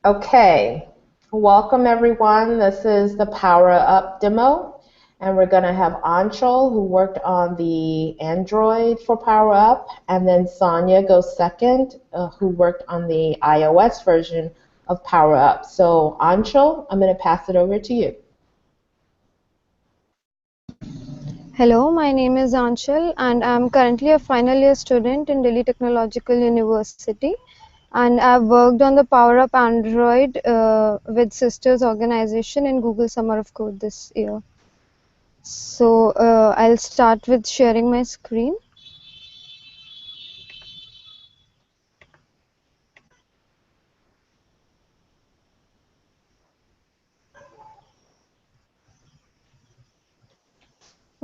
Okay, welcome everyone. This is the Powerup demo, and we're going to have Anshul, who worked on the Android for Powerup, and then Sonia goes second, who worked on the iOS version of Powerup. So Anshul, I'm going to pass it over to you. Hello, my name is Anshul and I'm currently a final year student in Delhi Technological University, and I've worked on the Powerup Android with Sisters organization in Google Summer of Code this year. So I'll start with sharing my screen.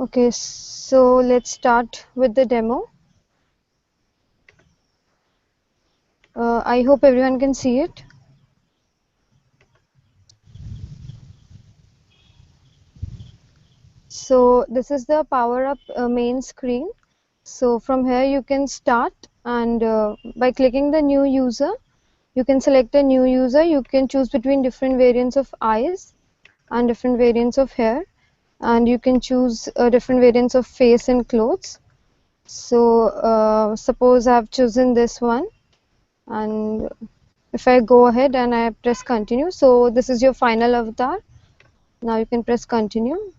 Okay, so let's start with the demo. I hope everyone can see it. So this is the Powerup main screen. So from here you can start, and by clicking the new user, you can select a new user. You can choose between different variants of eyes and different variants of hair, and you can choose different variants of face and clothes. So suppose I have chosen this one, and if I go ahead and I press continue, so this is your final avatar. Now you can press continue.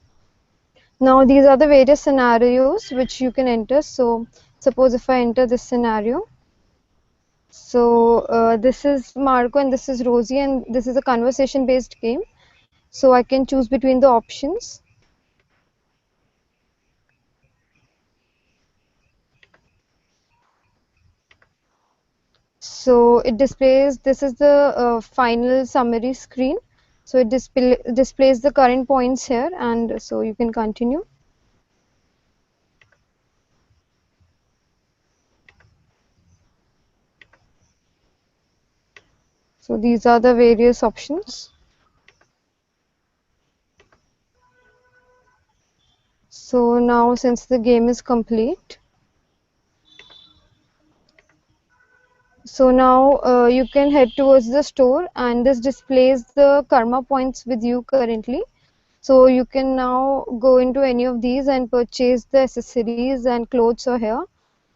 Now these are the various scenarios which you can enter. So suppose if I enter this scenario, so this is Marco and this is Rosie, and this is a conversation based game. So I can choose between the options. So it displays, this is the final summary screen. So it displays the current points here, and so you can continue. So these are the various options. So now since the game is complete, so now you can head towards the store, and this displays the karma points with you currently. So you can now go into any of these and purchase the accessories and clothes or hair.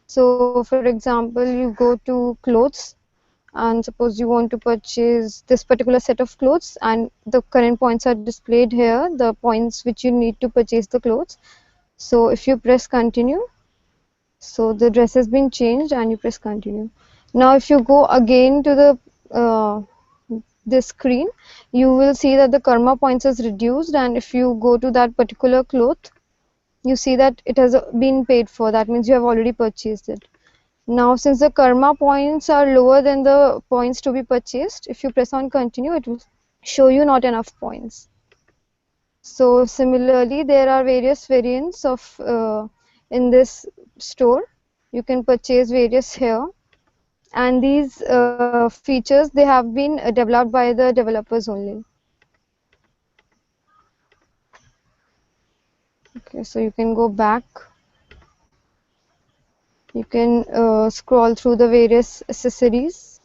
So for example, you go to clothes, and suppose you want to purchase this particular set of clothes, and the current points are displayed here, the points which you need to purchase the clothes. So if you press continue, so the dress has been changed and you press continue. Now if you go again to the this screen, you will see that the karma points is reduced, and if you go to that particular cloth, you see that it has been paid for. That means you have already purchased it. Now since the karma points are lower than the points to be purchased, if you press on continue, it will show you not enough points. So similarly, there are various variants of in this store. You can purchase various here, and these features, they have been developed by the developers only. Okay, so you can go back. You can scroll through the various accessories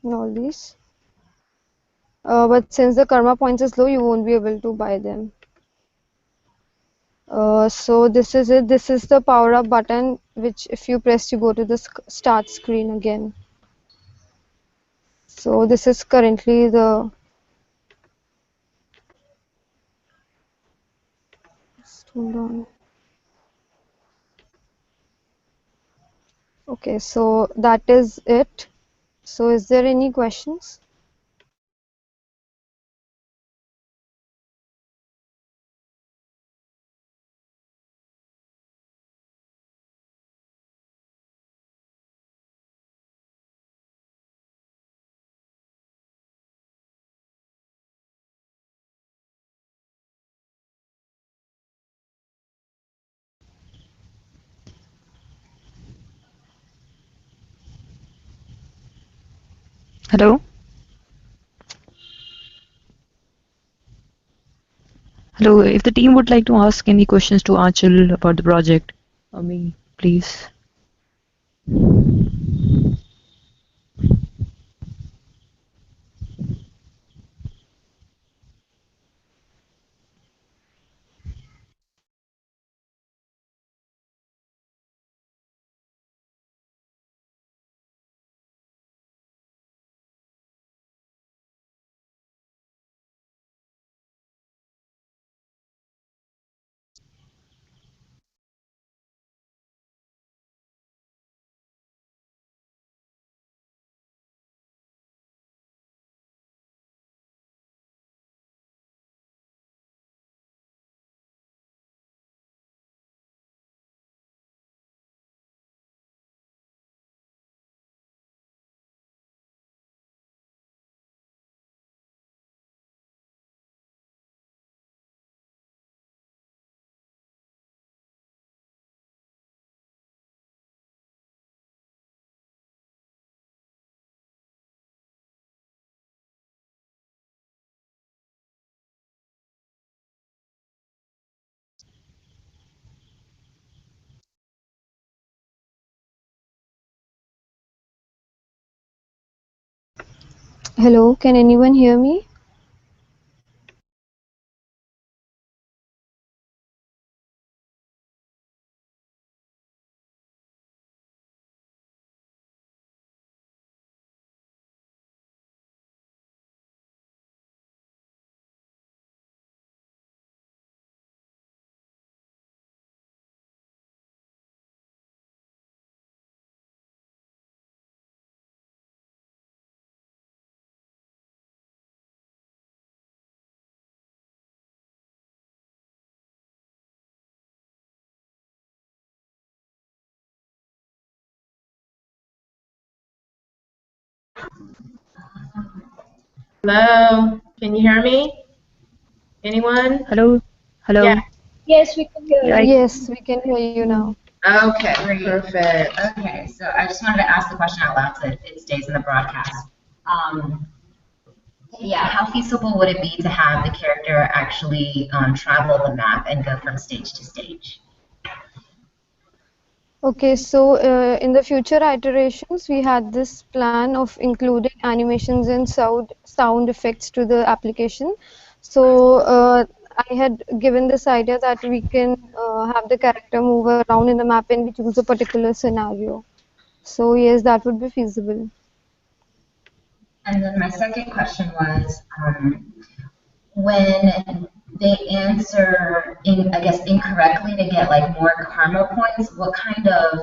and all these. But since the karma points is low, you won't be able to buy them. So this is it. This is the power up button, which if you press, you go to the start screen again. So this is currently the hold on. Okay, so that is it. So is there any questions? Hello? Hello, if the team would like to ask any questions to Achal about the project, me, please. Hello, can anyone hear me? Hello, can you hear me? Anyone? Hello? Yeah. Hello? Yes, we can hear Yeah, you. Yes, we can hear you now. Okay, Great. perfect. Okay, so I just wanted to ask the question out loud so it stays in the broadcast. Um, yeah, how feasible would it be to have the character actually travel the map and go from stage to stage? Okay, so in the future iterations, we had this plan of including animations and sound effects to the application. So I had given this idea that we can have the character move around in the map and we choose a particular scenario. So yes, that would be feasible. And then my second question was, when they answer I guess incorrectly to get like more karma points, what kind of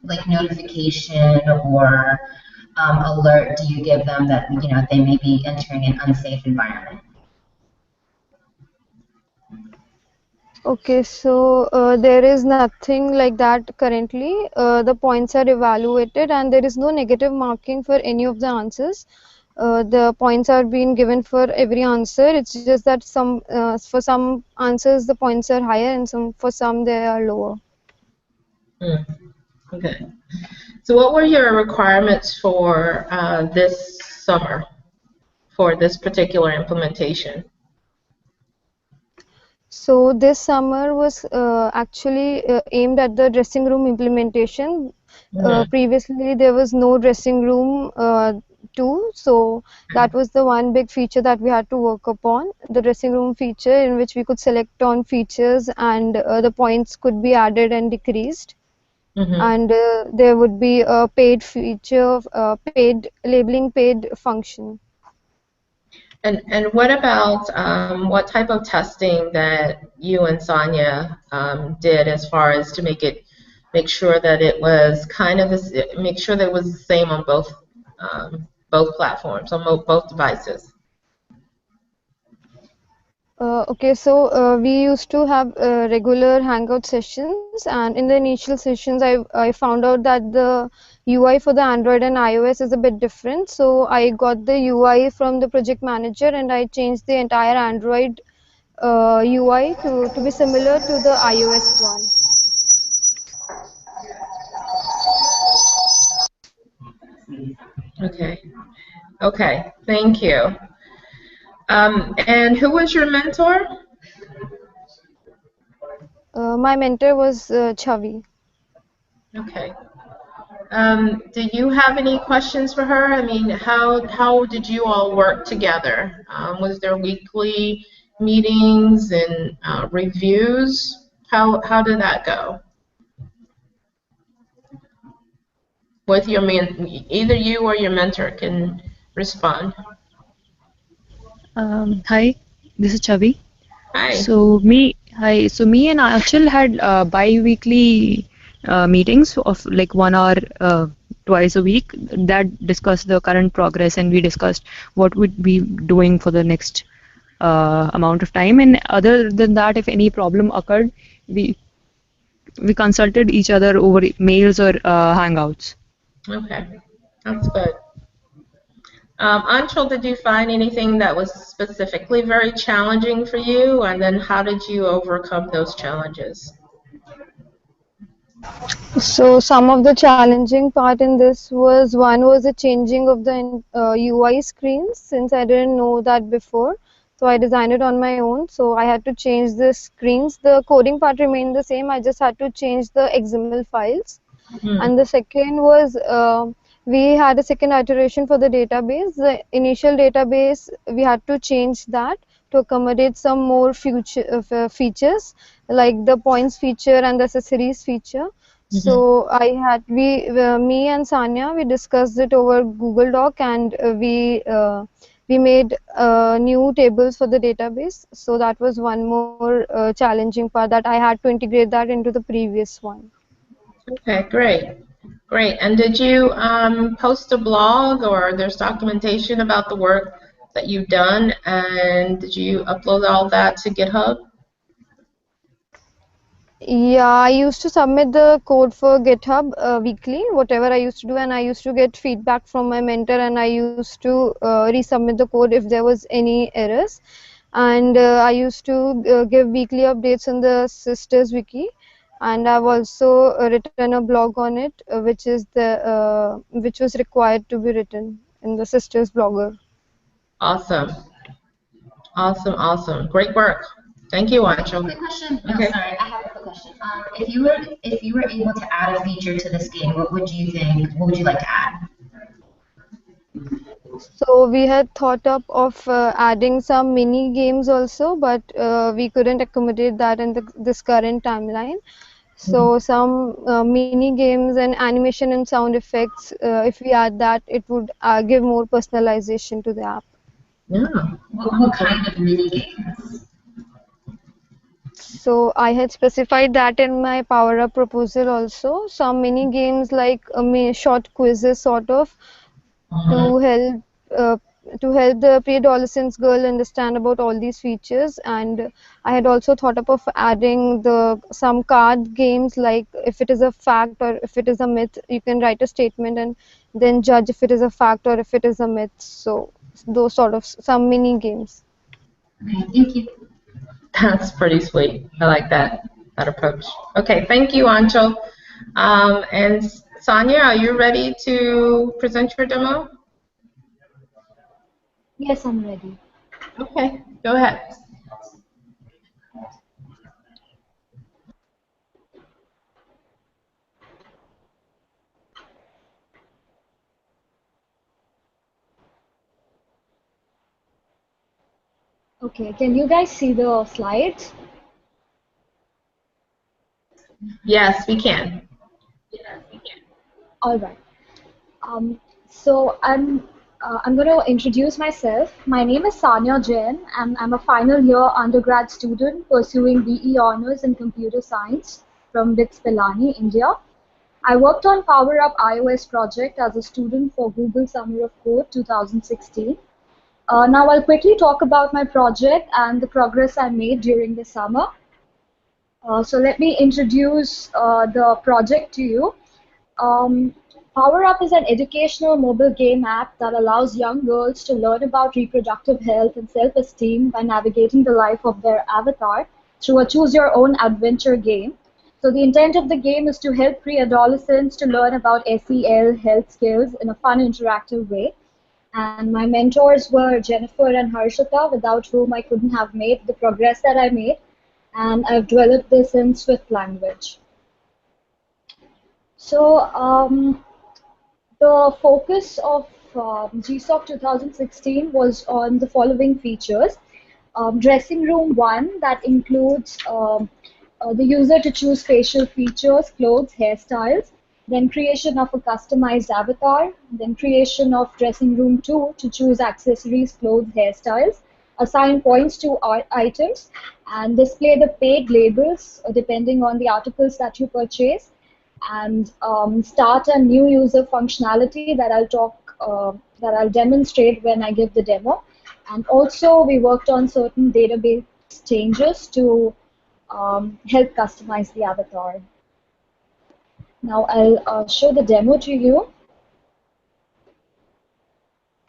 like notification or alert do you give them that they may be entering an unsafe environment? Okay, so there is nothing like that currently. The points are evaluated and there is no negative marking for any of the answers. The points are being given for every answer. It's just that for some answers the points are higher and for some they are lower. Hmm, okay. So what were your requirements for this summer for this particular implementation? So this summer was actually aimed at the dressing room implementation. Mm-hmm. Previously, there was no dressing room tool, so that was the one big feature that we had to work upon. The dressing room feature in which we could select on features and the points could be added and decreased. Mm-hmm. And there would be a paid feature, paid labeling, paid function. And what about what type of testing that you and Sonia did as far as to make sure that it was kind of this, make sure that it was the same on both platforms, on both devices? Okay, so we used to have regular hangout sessions, and in the initial sessions, I found out that the UI for the Android and iOS is a bit different. So I got the UI from the project manager, and I changed the entire Android UI to be similar to the iOS one. Okay. Okay. Thank you. And who was your mentor? My mentor was Chavi. Okay. Do you have any questions for her? I mean, how did you all work together? Was there weekly meetings and reviews? How did that go? With your either you or your mentor can respond. Hi, this is Chavi. Hi. So me and Achal had bi-weekly meetings of like 1 hour twice a week that discussed the current progress, and we discussed what we'd be doing for the next amount of time. And other than that, if any problem occurred, we we consulted each other over mails or hangouts. Okay, that's good. Anshul, did you find anything that was specifically very challenging for you? And then how did you overcome those challenges? So some of the challenging part in this was one was the changing of the UI screens since I didn't know that before. So I designed it on my own. So I had to change the screens. The coding part remained the same. I just had to change the XML files. Hmm. And the second was we had a second iteration for the database. The initial database, we had to change that to accommodate some more features like the points feature and the accessories feature. So me and Sanya, we discussed it over Google Doc, and we made new tables for the database. So that was one more challenging part, that I had to integrate that into the previous one. Okay, great. Great. And did you post a blog, or there's documentation about the work that you've done, and did you upload all that to GitHub? Yeah, I used to submit the code for GitHub weekly, whatever I used to do, and I used to get feedback from my mentor, and I used to resubmit the code if there was any errors. And I used to give weekly updates on the Systers wiki, and I've also written a blog on it, which was required to be written in the Systers blogger. Awesome. Awesome, awesome. Great work. Thank you, Anshul. Quick question. No, Okay. sorry, I have a quick question. If you were able to add a feature to this game, what would you think? What would you like to add? So we had thought up of adding some mini games also, but we couldn't accommodate that in this current timeline. So some mini games and animation and sound effects, if we add that, it would give more personalization to the app. Yeah. What kind of mini games? So I had specified that in my Powerup proposal also. Some mini games like short quizzes sort of, to help uh, the pre-adolescent girl understand about all these features. And I had also thought up of adding some card games, like if it is a fact or if it is a myth, you can write a statement and then judge if it is a fact or if it is a myth. So those sort of some mini games. Okay, thank you. That's pretty sweet. I like that approach. Okay, thank you, Anshul. And Sonia, are you ready to present your demo? Yes, I'm ready. Okay, go ahead. Okay, can you guys see the slides? Yes, we can. All right. So I'm going to introduce myself. My name is Sanya Jain, and I'm a final year undergrad student pursuing BE Honors in Computer Science from BITS Pilani, India. I worked on Powerup iOS project as a student for Google Summer of Code 2016. Now I'll quickly talk about my project and the progress I made during the summer. So let me introduce the project to you. Um, Powerup is an educational mobile game app that allows young girls to learn about reproductive health and self-esteem by navigating the life of their avatar through a choose-your-own adventure game. So the intent of the game is to help pre-adolescents to learn about SEL health skills in a fun, interactive way. And my mentors were Jennifer and Harshita, without whom I couldn't have made the progress that I made. And I've developed this in Swift language. So the focus of GSoC 2016 was on the following features. Dressing room 1, that includes the user to choose facial features, clothes, hairstyles, then creation of a customized avatar, then creation of dressing room 2 to choose accessories, clothes, hairstyles, assign points to items, and display the paid labels depending on the articles that you purchase, and start a new user functionality that I'll demonstrate when I give the demo. And also we worked on certain database changes to help customize the avatar. Now I'll show the demo to you.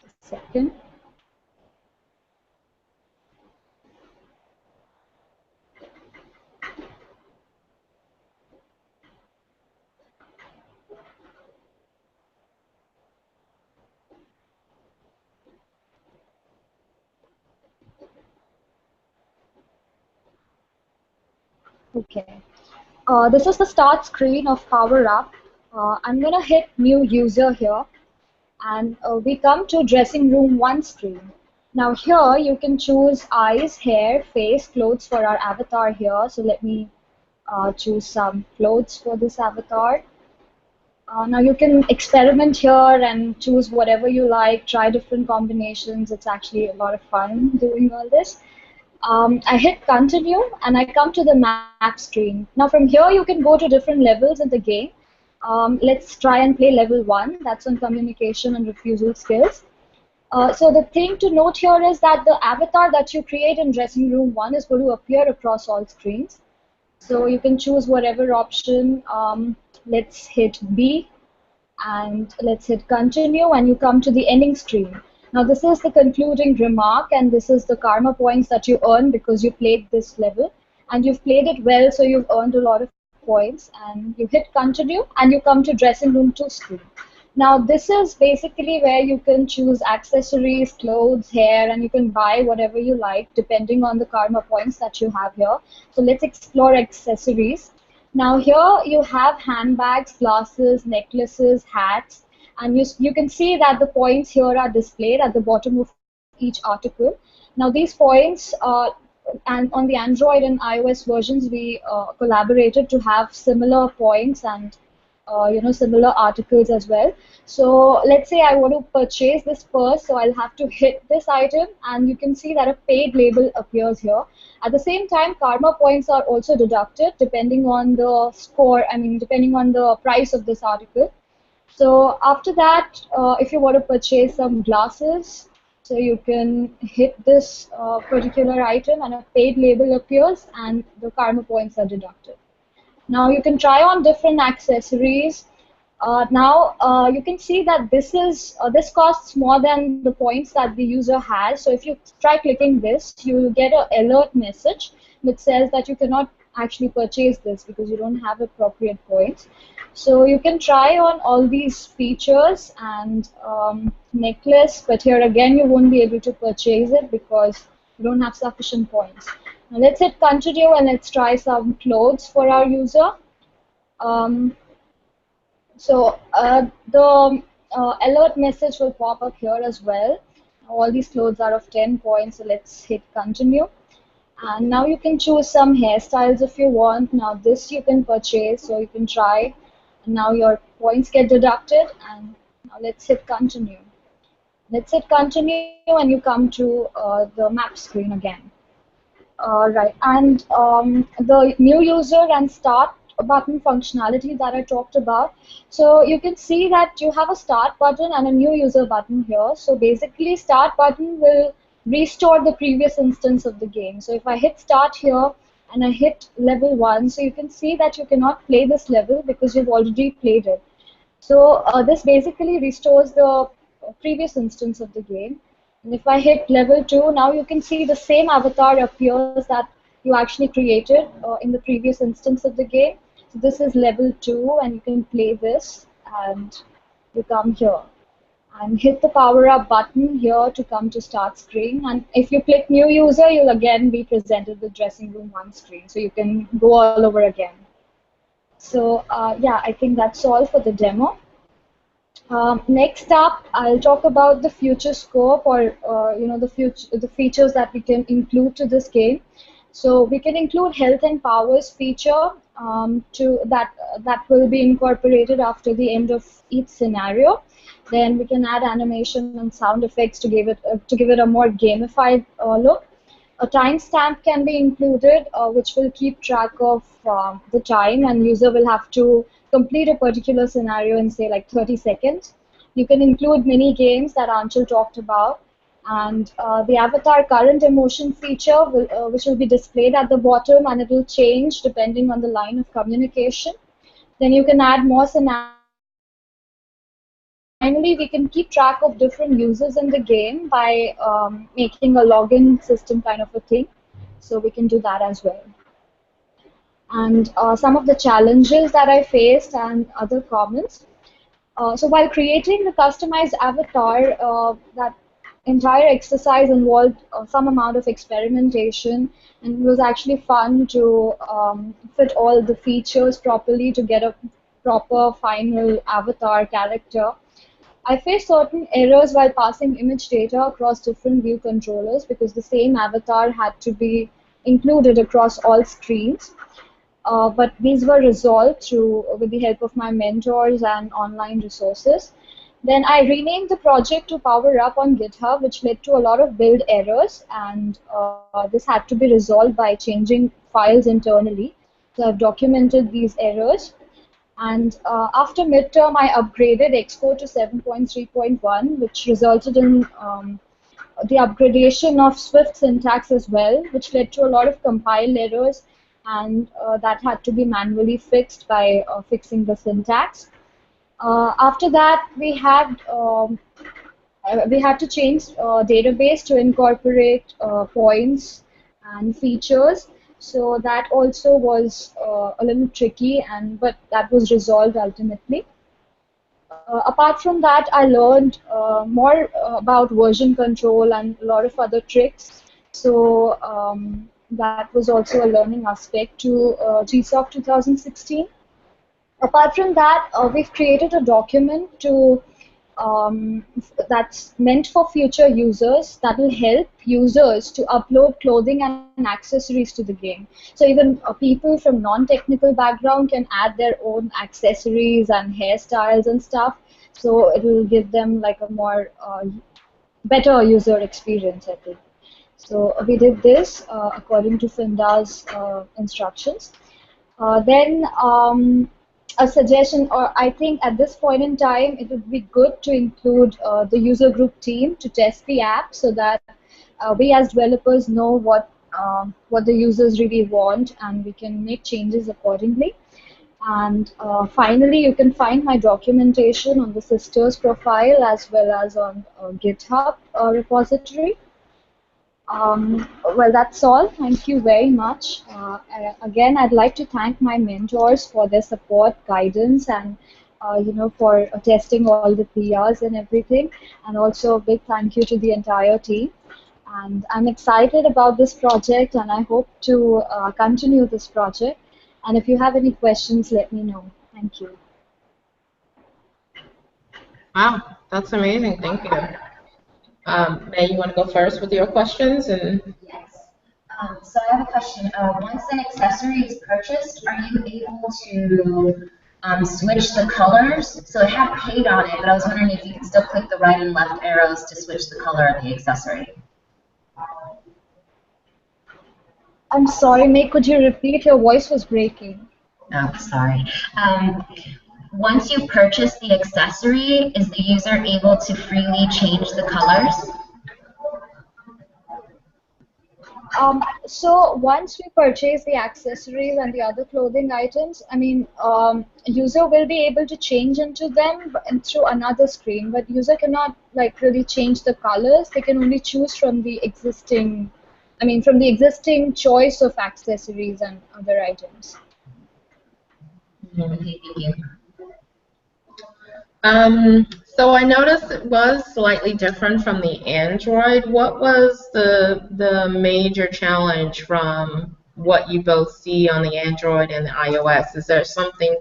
A second. Okay. This is the start screen of Powerup. I'm going to hit new user here. And we come to dressing room 1 screen. Now here you can choose eyes, hair, face, clothes for our avatar here. So let me choose some clothes for this avatar. Now you can experiment here and choose whatever you like, try different combinations. It's actually a lot of fun doing all this. I hit continue and I come to the map screen. Now from here you can go to different levels in the game. Let's try and play level 1, that's on communication and refusal skills. So the thing to note here is that the avatar that you create in dressing room 1 is going to appear across all screens. So you can choose whatever option. Let's hit B and let's hit continue and you come to the ending screen. Now this is the concluding remark and this is the karma points that you earn because you played this level and you've played it well, so you've earned a lot of points, and you hit continue and you come to dressing room 2 screen. Now this is basically where you can choose accessories, clothes, hair, and you can buy whatever you like depending on the karma points that you have here. So let's explore accessories. Now here you have handbags, glasses, necklaces, hats, and you can see that the points here are displayed at the bottom of each article. Now these points, and on the Android and iOS versions, we collaborated to have similar points and similar articles as well. So let's say I want to purchase this purse, so I'll have to hit this item, and you can see that a paid label appears here. At the same time, karma points are also deducted depending on the score, depending on the price of this article. So after that, if you want to purchase some glasses, so you can hit this particular item and a paid label appears and the karma points are deducted. Now you can try on different accessories. You can see that this costs more than the points that the user has. So if you try clicking this, you will get an alert message which says that you cannot actually purchase this because you don't have appropriate points. So you can try on all these features and necklace, but here again you won't be able to purchase it because you don't have sufficient points. Now let's hit continue and let's try some clothes for our user. The alert message will pop up here as well. All these clothes are of 10 points, so let's hit continue. And now you can choose some hairstyles if you want. Now this you can purchase, so you can try. And now your points get deducted, and now let's hit continue. Let's hit continue and you come to the map screen again. Right, and the new user and start button functionality that I talked about. So you can see that you have a start button and a new user button here. So basically start button will restore the previous instance of the game. So if I hit start here and I hit level 1, so you can see that you cannot play this level because you've already played it. So this basically restores the previous instance of the game. And if I hit level 2, now you can see the same avatar appears that you actually created in the previous instance of the game. So this is level 2 and you can play this and you come here and hit the power up button here to come to start screen. And if you click new user, you'll again be presented with dressing room 1 screen. So you can go all over again. So yeah, I think that's all for the demo. Next up, I'll talk about the future scope or the features that we can include to this game. So we can include health and powers feature that will be incorporated after the end of each scenario. Then we can add animation and sound effects to give it a more gamified look. A timestamp can be included, which will keep track of the time, and user will have to complete a particular scenario in say like 30 seconds. You can include mini games that Anshul talked about, and the avatar current emotion feature which will be displayed at the bottom, and it will change depending on the line of communication. Then you can add more scenarios. Finally, we can keep track of different users in the game by making a login system kind of a thing. So we can do that as well. And some of the challenges that I faced and other comments. So while creating the customized avatar, that entire exercise involved some amount of experimentation, and it was actually fun to fit all the features properly to get a proper final avatar character. I faced certain errors while passing image data across different view controllers because the same avatar had to be included across all screens. But these were resolved through with the help of my mentors and online resources. Then I renamed the project to Powerup on GitHub, which led to a lot of build errors, and this had to be resolved by changing files internally. So I've documented these errors. And after midterm, I upgraded Xcode to 7.3.1, which resulted in the upgradation of Swift syntax as well, which led to a lot of compile errors, and that had to be manually fixed by fixing the syntax. After that, we had to change database to incorporate points and features. So that also was a little tricky, and but that was resolved ultimately. Apart from that, I learned more about version control and a lot of other tricks. So that was also a learning aspect to GSoC 2016. Apart from that, we've created a document to that's meant for future users that will help users to upload clothing and accessories to the game. So even people from non-technical background can add their own accessories and hairstyles and stuff. So it will give them like a more better user experience, I think. So we did this according to Finda's instructions. Then a suggestion, or I think at this point in time, it would be good to include the user group team to test the app so that we as developers know what the users really want, and we can make changes accordingly. And finally, you can find my documentation on the Sisters profile as well as on GitHub repository. Well, that's all. Thank you very much. Again, I'd like to thank my mentors for their support, guidance, and for testing all the PRs and everything. And also a big thank you to the entire team. And I'm excited about this project, and I hope to continue this project. And if you have any questions, let me know. Thank you. Wow, that's amazing. Thank you. May, you want to go first with your questions? Yes. So I have a question. Once an accessory is purchased, are you able to switch the colors? So it had paid on it, but I was wondering if you can still click the right and left arrows to switch the color of the accessory. I'm sorry, May, could you repeat? Your voice was breaking. Oh, sorry. Once you purchase the accessory, is the user able to freely change the colors? So once we purchase the accessories and the other clothing items, I mean, user will be able to change into them and through another screen, but user cannot like really change the colors. They can only choose from the existing, from the existing choice of accessories and other items. Okay, thank you. So I noticed it was slightly different from the Android. What was the major challenge from what you both see on the Android and the iOS? Is there something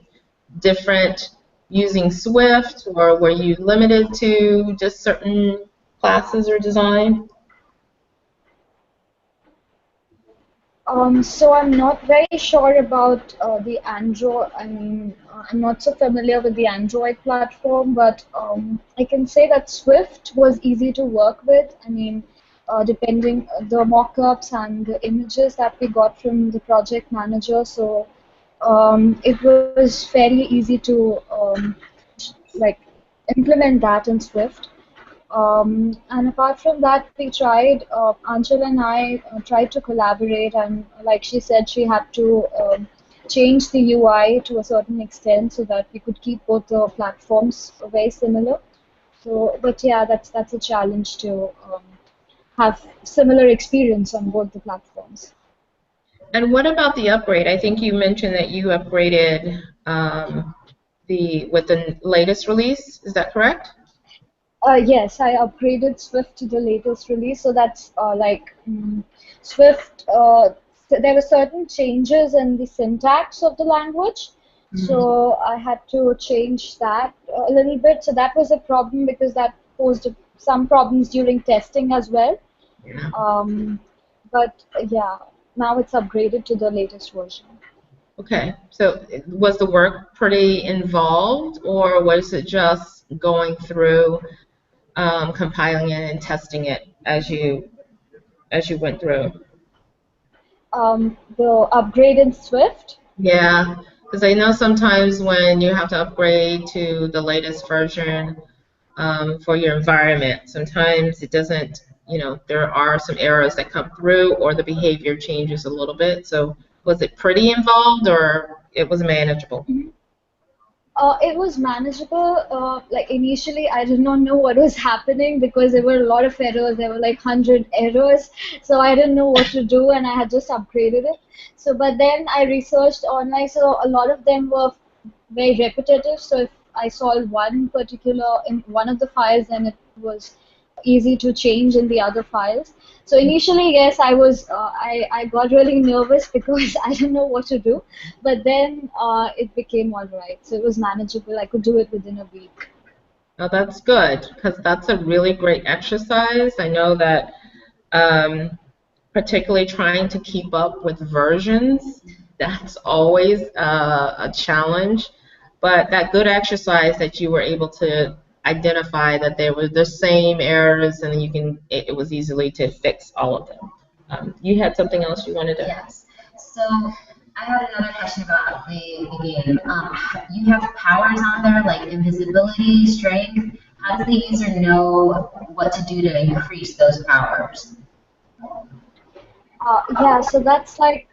different using Swift, or were you limited to just certain classes or design? So I'm not very sure about the Android. I'm not so familiar with the Android platform, but I can say that Swift was easy to work with. Depending the mock-ups and the images that we got from the project manager, so it was fairly easy to like implement that in Swift. And apart from that, Anchal and I tried to collaborate, and like she said, she had to change the UI to a certain extent so that we could keep both the platforms very similar. So, but yeah, that's a challenge to have similar experience on both the platforms. And what about the upgrade? I think you mentioned that you upgraded with the latest release. Is that correct? Yes, I upgraded Swift to the latest release, so that's Swift. There were certain changes in the syntax of the language, So I had to change that a little bit. So that was a problem because that posed some problems during testing as well. Yeah. But yeah, now it's upgraded to the latest version. Okay. So was the work pretty involved, or was it just going through compiling it and testing it as you went through? The upgrade in Swift. Yeah, because I know sometimes when you have to upgrade to the latest version for your environment, sometimes it doesn't, there are some errors that come through or the behavior changes a little bit. So was it pretty involved or it was manageable? It was manageable. Like initially, I did not know what was happening because there were a lot of errors. There were like 100 errors, so I didn't know what to do, and I had just upgraded it. So, but then I researched online, so a lot of them were very repetitive. So if I solved one particular in one of the files, then it was easy to change in the other files. So initially, yes, I got really nervous because I didn't know what to do, but then it became all right. So it was manageable. I could do it within a week. Now that's good because that's a really great exercise. I know that particularly trying to keep up with versions, that's always a challenge. But that good exercise that you were able to identify that they were the same errors and it was easily to fix all of them. You had something else you wanted to? Yes. So I had another question about the game. You have powers on there like invisibility, strength. How does the user know what to do to increase those powers? Yeah, so that's like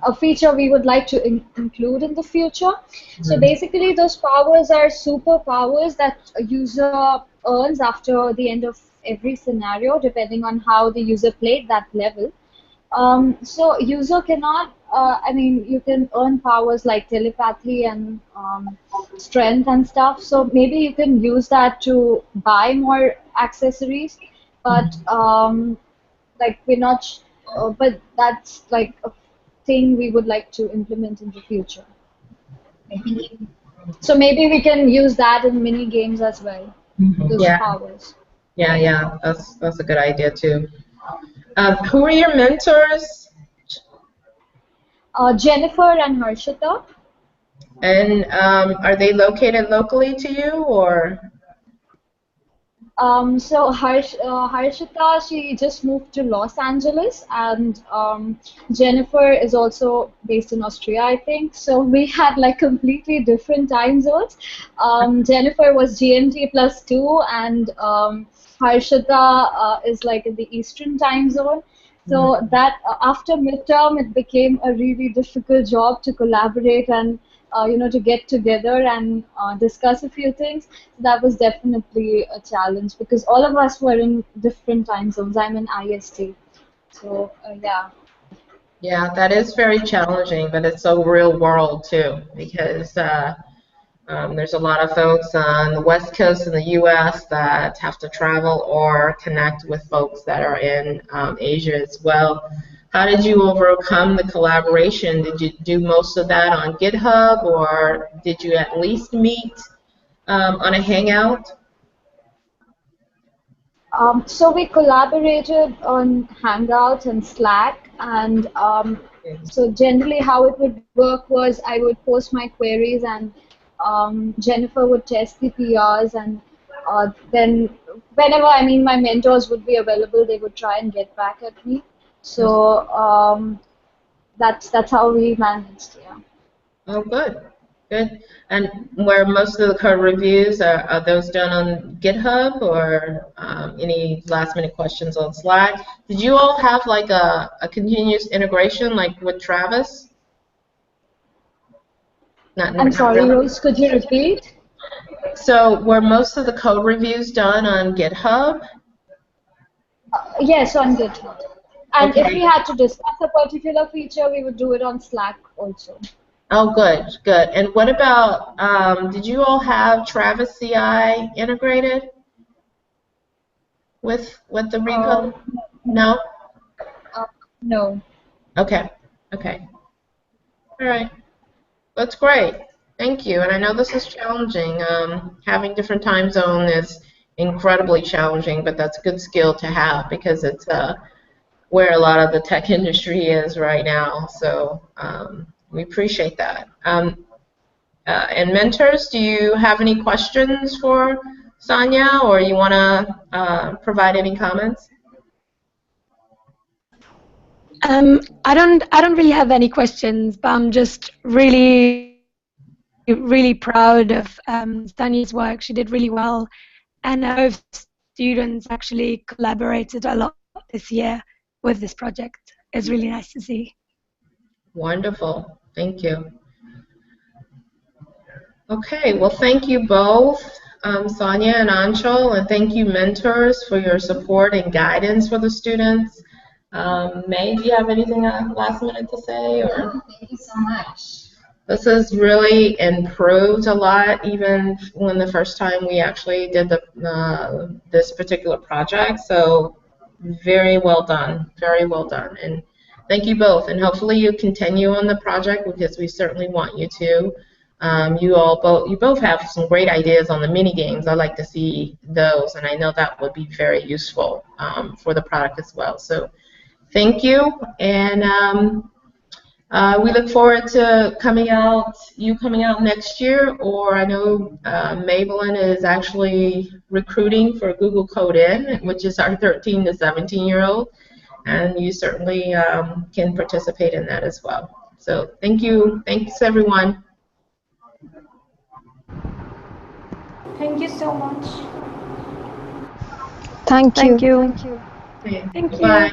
a feature we would like to include in the future. So basically, those powers are superpowers that a user earns after the end of every scenario, depending on how the user played that level. So user cannot, I mean, you can earn powers like telepathy and strength and stuff. So maybe you can use that to buy more accessories, but like we're not, but that's like a thing we would like to implement in the future. I think So maybe we can use that in mini games as well, those Yeah, powers. yeah. That's a good idea too. Who are your mentors? Jennifer and Harshita. And are they located locally to you or? So Harshita, she just moved to Los Angeles, and Jennifer is also based in Austria, I think. So we had like completely different time zones. Jennifer was GMT plus 2, and Harshita is like in the Eastern time zone. So that after midterm, it became a really difficult job to collaborate and to get together and discuss a few things. That was definitely a challenge because all of us were in different time zones. I'm in IST, so yeah. Yeah, that is very challenging, but it's so real world too, because there's a lot of folks on the West Coast in the U.S. that have to travel or connect with folks that are in Asia as well. How did you overcome the collaboration? Did you do most of that on GitHub, or did you at least meet on a Hangout? So we collaborated on Hangouts and Slack, and so generally how it would work was I would post my queries, and Jennifer would test the PRs, and then whenever my mentors would be available, they would try and get back at me. So that's how we managed. Yeah. Oh, good, good. And where most of the code reviews are those done on GitHub or any last minute questions on Slack? Did you all have like a continuous integration like with Travis? I'm Not sorry, really. Rose, could you repeat? So were most of the code reviews done on GitHub? Yes, on GitHub. And if we Okay. had to discuss a particular feature, we would do it on Slack also. Oh, good, good. And what about, did you all have Travis CI integrated with the repo? Um, No? uh, no. Okay, okay. All right. That's great. Thank you. And I know this is challenging. Having different time zone is incredibly challenging, but that's a good skill to have because it's where a lot of the tech industry is right now. So we appreciate that. And mentors, do you have any questions for Sonia, or you want to provide any comments? I don't really have any questions, but I'm just really proud of Sonia's work. She did really well, and I hope students actually collaborated a lot this year with this project. It's really nice to see. Wonderful. Thank you. Okay, well, thank you both, Sonia and Anshul, and thank you, mentors, for your support and guidance for the students. May, do you have anything last minute to say? Or? No, thank you so much. This has really improved a lot, even when the first time we actually did this particular project. So very well done, very well done. And thank you both. And hopefully you continue on the project because we certainly want you to. You both have some great ideas on the mini games. I'd like to see those, and I know that would be very useful for the product as well. So thank you, and we look forward to you coming out next year, or I know Maybelline is actually recruiting for Google Code In, which is our 13 to 17-year-old, and you certainly can participate in that as well. So thank you. Thanks, everyone. Thank you so much. Thank you. Thank you. Okay. Thank you. Bye.